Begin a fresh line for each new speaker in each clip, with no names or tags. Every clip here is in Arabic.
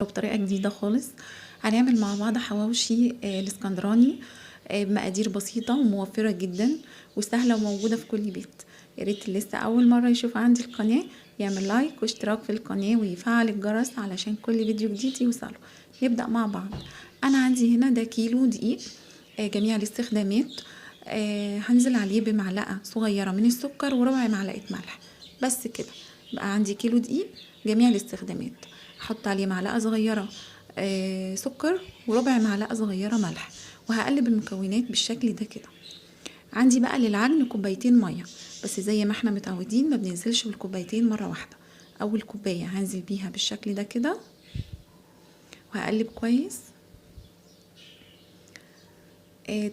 بطريقة جديدة خالص. هنعمل مع بعض حواوشي الاسكندراني بمقادير بسيطة وموفرة جدا وسهلة وموجودة في كل بيت. يا ريت لسه أول مرة يشوف عندي القناة يعمل لايك واشتراك في القناة ويفعل الجرس علشان كل فيديو جديد يوصله. نبدأ مع بعض. أنا عندي هنا ده كيلو دقيق جميع الاستخدامات. هنزل عليه بمعلقة صغيرة من السكر وربع معلقة ملح بس كده. بقى عندي كيلو دقيق جميع الاستخدامات. هحط عليه معلقة صغيرة سكر وربع معلقة صغيرة ملح وهقلب المكونات بالشكل ده كده. عندي بقى للعجن كوبايتين مية بس زي ما احنا متعودين ما بننزلش بالكوبايتين مرة واحدة. اول كوباية هنزل بيها بالشكل ده كده وهقلب كويس.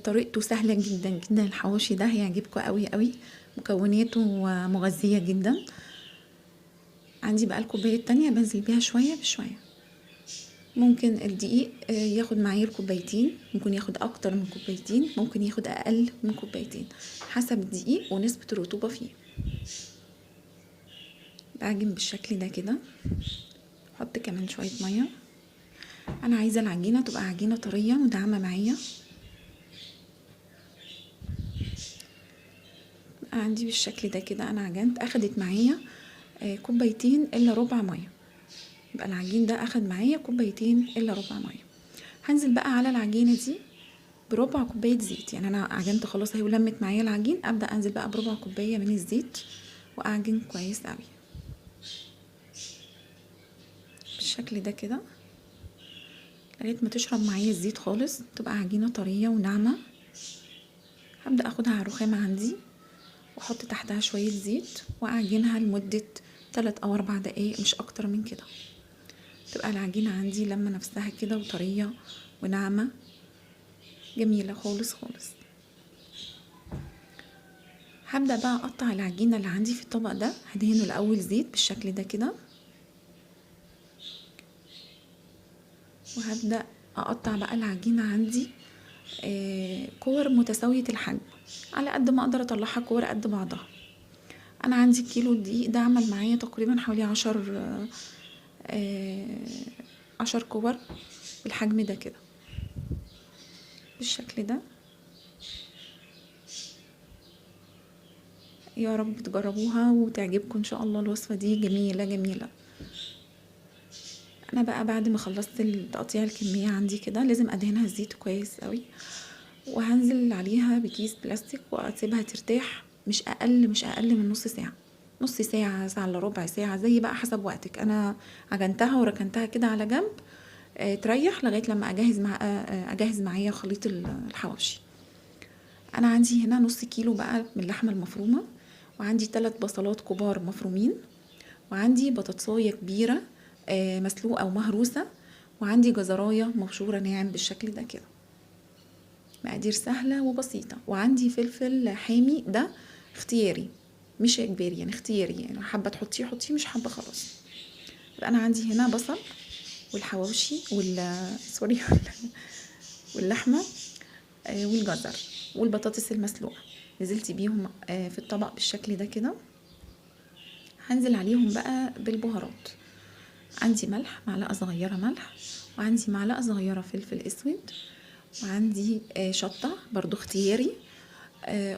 طريقته سهلة جدا جدا. الحواوشي ده هيعجبكم قوي قوي، مكوناته مغذية جدا. عندي بقى الكوباية التانية بنزل بيها شوية بشوية. ممكن الدقيق ياخد معايا الكوبايتين، ممكن ياخد اكتر من كوبايتين، ممكن ياخد اقل من كوبايتين حسب الدقيق ونسبة الرطوبة فيه. بعجن بالشكل ده كده. احط كمان شوية مية. انا عايزة العجينة تبقى عجينة طرية وناعمة معايا. عندي بالشكل ده كده انا عجنت، اخدت معايا كوبايتين الا ربع مية. يبقى العجين ده اخد معايا كوبايتين الا ربع مية. هنزل بقى على العجينة دي بربع كوباية زيت. يعني انا عجنت خلاص اهي ولمت معايا العجين، ابدا انزل بقى بربع كوباية من الزيت واعجن كويس قوي بالشكل ده كده لغايه ما تشرب معايا الزيت خالص، تبقى عجينة طرية وناعمة. هبدا اخدها على الرخامة عندي واحط تحتها شوية زيت واعجنها لمدة 3 أو 4 دقايق مش اكتر من كده. تبقى العجينة عندي لما نفسها كده وطرية وناعمة جميلة خالص خالص. هبدأ بقى اقطع العجينة اللي عندي في الطبق ده. هدهنه الاول زيت بالشكل ده كده وهبدأ اقطع بقى العجينة عندي كور متساوية الحجم على قد ما اقدر اطلعها كور قد بعضها. انا عندي كيلو دقيق ده عمل معايا تقريبا حوالي 10 كور بالحجم ده كده بالشكل ده. يا رب تجربوها وتعجبكم ان شاء الله. الوصفة دي جميلة جميلة. انا بقى بعد ما خلصت تقطيع الكمية عندي كده لازم ادهنها الزيت كويس قوي وهنزل عليها بكيس بلاستيك واسيبها ترتاح مش اقل من نص ساعة. نص ساعة، ساعة الا ربع ساعة، زي بقى حسب وقتك. انا عجنتها وركنتها كده على جنب تريح لغاية لما اجهز معايا خليط الحواوشي. انا عندي هنا نص كيلو بقى من اللحمة المفرومة، وعندي 3 بصلات كبار مفرومين، وعندي بطاطساية كبيرة مسلوقة ومهروسة، وعندي جزراية مبشورة ناعم بالشكل ده كده. مقادير سهلة وبسيطة. وعندي فلفل حامي ده اختياري مش اجباري، يعني اختياري، يعني حابة تحطيه حطيه مش حابة خلاص. يبقى انا عندي هنا بصل والحواوشي سوري واللحمة والجزر والبطاطس المسلوقة نزلت بيهم في الطبق بالشكل ده كده. هنزل عليهم بقى بالبهارات. عندي ملح، معلقة صغيرة ملح، وعندي معلقة صغيرة فلفل اسود، وعندي شطة برضو اختياري،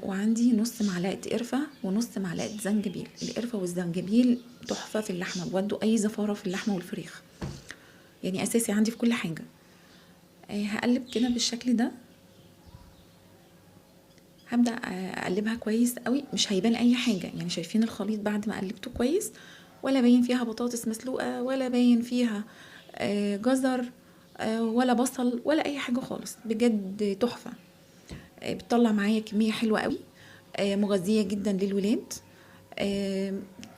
وعندي نص معلقة قرفة ونص معلقة زنجبيل. القرفة والزنجبيل تحفة في اللحمة، بودوا اي زفارة في اللحمة والفريخ، يعني اساسي عندي في كل حاجة. هقلب كده بالشكل ده. هبدأ اقلبها كويس قوي، مش هيبان اي حاجة. يعني شايفين الخليط بعد ما قلبته كويس؟ ولا باين فيها بطاطس مسلوقة، ولا باين فيها جزر، ولا بصل، ولا اي حاجة خالص. بجد تحفة. بتطلع معايا كمية حلوة قوي، مغذية جدا للولاد.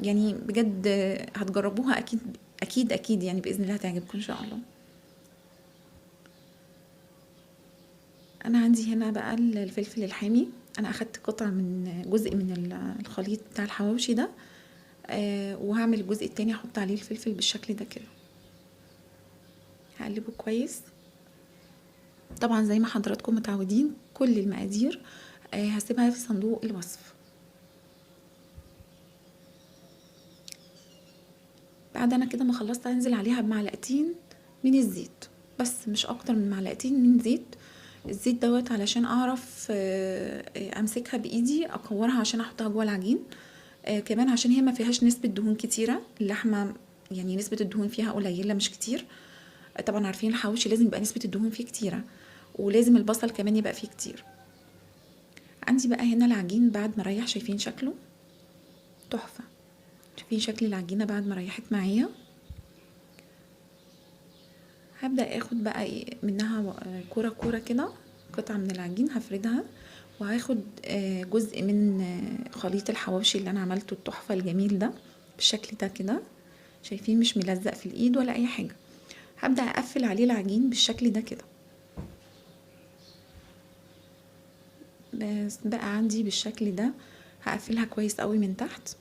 يعني بجد هتجربوها اكيد اكيد اكيد، يعني باذن الله هتعجبكم ان شاء الله. انا عندي هنا بقى الفلفل الحامي. انا اخدت قطع من جزء من الخليط بتاع الحواوشي ده، وهعمل الجزء التاني احط عليه الفلفل بالشكل ده كده. هقلبه كويس. طبعا زي ما حضراتكم متعودين كل المقادير هسيبها في صندوق الوصف. بعد انا كده ما خلصت هنزل عليها بمعلقتين من الزيت، بس مش اكتر من معلقتين من زيت. الزيت دوت علشان اعرف امسكها بايدي اكورها عشان احطها جوه العجين. كمان عشان هي ما فيهاش نسبة دهون كتيرة، اللحمة يعني نسبة الدهون فيها قليلة مش كتير. طبعا عارفين الحواوشي لازم يبقى نسبة الدهون فيه كتيرة، ولازم البصل كمان يبقى فيه كتير. عندي بقى هنا العجين بعد ما ريح، شايفين شكله تحفة. شايفين شكل العجينة بعد ما ريحت معايا. هبدأ اخد بقى منها كورة كورة كده، قطعة من العجين هفردها، وهاخد جزء من خليط الحواوشي اللي انا عملته التحفة الجميل ده بالشكل ده كده. شايفين مش ملزق في الايد ولا اي حاجة. هبدأ اقفل عليه العجين بالشكل ده كده. بس بقى عندي بالشكل ده هقفلها كويس قوي من تحت.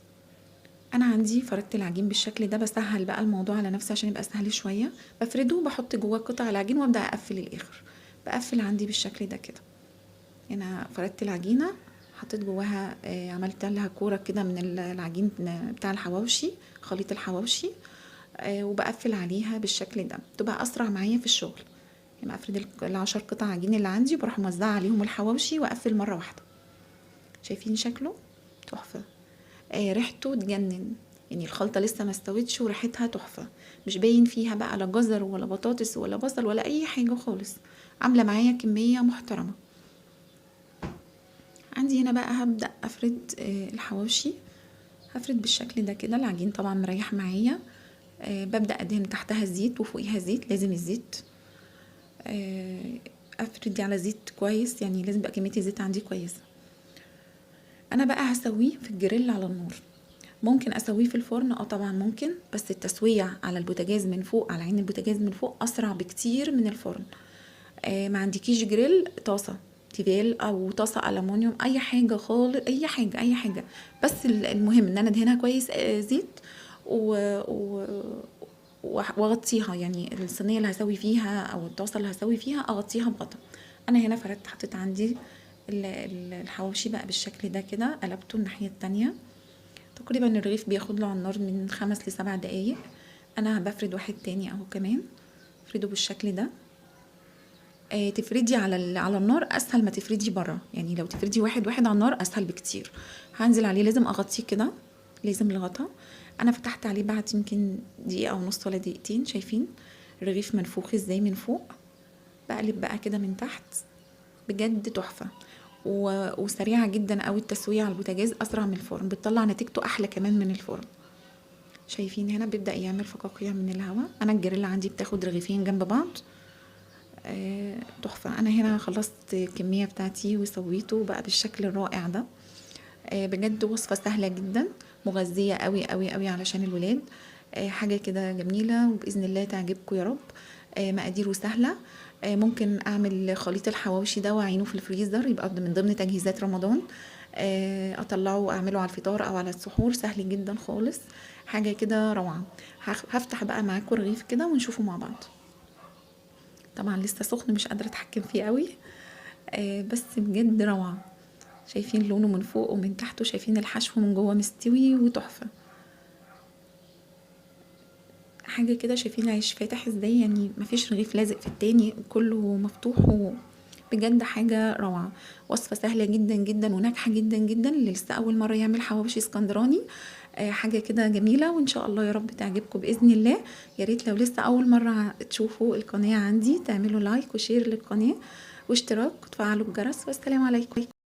انا عندي فردت العجين بالشكل ده، بسهل بقى الموضوع على نفسي عشان يبقى سهل شويه. بفرده وبحط جواه قطع العجين وابدا اقفل الاخر. بقفل عندي بالشكل ده كده. انا فردت العجينه، حطيت جواها عملت لها كوره كده من العجين بتاع الحواوشي، خليط الحواوشي. وبقفل عليها بالشكل ده، تبقى اسرع معايا في الشغل. يعني افرد ال10 قطع عجين اللي عندي وبروح موزعه عليهم الحواوشي واقفل مره واحده. شايفين شكله تحفه. ريحته تجنن، يعني الخلطة لسه ما استوتش وريحتها تحفة. مش باين فيها بقى لا جزر ولا بطاطس ولا بصل ولا اي حاجة خالص. عاملة معايا كمية محترمة. عندي هنا بقى هبدأ افرد الحواوشي. هفرد بالشكل ده كده. العجين طبعا مريح معايا. ببدأ ادهن تحتها زيت وفوقيها زيت، لازم الزيت. افرد دي على زيت كويس، يعني لازم بقى كمية الزيت عندي كويسة. انا بقى هسويه في الجريل على النار. ممكن اسويه في الفرن، طبعا ممكن، بس التسوية على البوتاجاز من فوق، على عين البوتاجاز من فوق اسرع بكتير من الفرن. ما عندكيش جريل، طاسة تيفال او طاسة ألمونيوم، اي حاجة خالص، اي حاجة اي حاجة. بس المهم ان انا ادهنها كويس زيت و... و... واغطيها، يعني الصينية اللي هسوي فيها او الطاسة اللي هسوي فيها اغطيها بغطا. انا هنا فردت، حطيت عندي الحواوشي بقى بالشكل ده كده، قلبته الناحية التانية. تقريبا الرغيف بياخد له على النار من 5 ل7 دقايق. انا بفرد واحد تاني اهو كمان، افرده بالشكل ده. تفردي على النار اسهل ما تفردي بره، يعني لو تفردي واحد واحد على النار اسهل بكتير. هنزل عليه، لازم اغطيه كده، لازم الغطا. انا فتحت عليه بعد يمكن دقيقة ونص ولا دقيقتين. شايفين الرغيف منفوخ ازاي من فوق. بقلب بقى كده من تحت، بجد تحفة. وسريعة جدا قوي التسوية على البوتاجاز، اسرع من الفرن، بتطلع نتيجته احلى كمان من الفرن. شايفين هنا بيبدأ يعمل فقاقيع من الهواء. انا الجريلا عندي بتاخد رغيفين جنب بعض. تحفة. انا هنا خلصت الكمية بتاعتي وسويته بقى بالشكل الرائع ده. بجد وصفة سهلة جدا، مغذية قوي قوي قوي علشان الولاد. حاجة كده جميلة، وبإذن الله تعجبكم يا رب. مقاديره سهلة. ممكن اعمل خليط الحواوشي ده واعينه في الفريزر، يبقى من ضمن تجهيزات رمضان. اطلعه واعمله على الفطار او على السحور، سهل جدا خالص. حاجة كده روعة. هفتح بقى معاكم رغيف كده ونشوفه مع بعض. طبعا لسه سخن، مش قادرة اتحكم فيه قوي. بس بجد روعة. شايفين لونه من فوق ومن تحت، وشايفين الحشو من جوه مستوي وتحفة. حاجة كده. شايفين العيش فاتح ازاي، يعني مفيش رغيف لازق في التاني، كله مفتوح. بجد حاجة روعة. وصفة سهلة جدا جدا وناجحة جدا جدا، اللي لسه أول مرة يعمل حواوشي اسكندراني. حاجة كده جميلة، وإن شاء الله يا رب تعجبكم بإذن الله. يا ريت لو لسه أول مرة تشوفوا القناة عندي تعملوا لايك وشير للقناة واشتراك وتفعلوا الجرس. والسلام عليكم.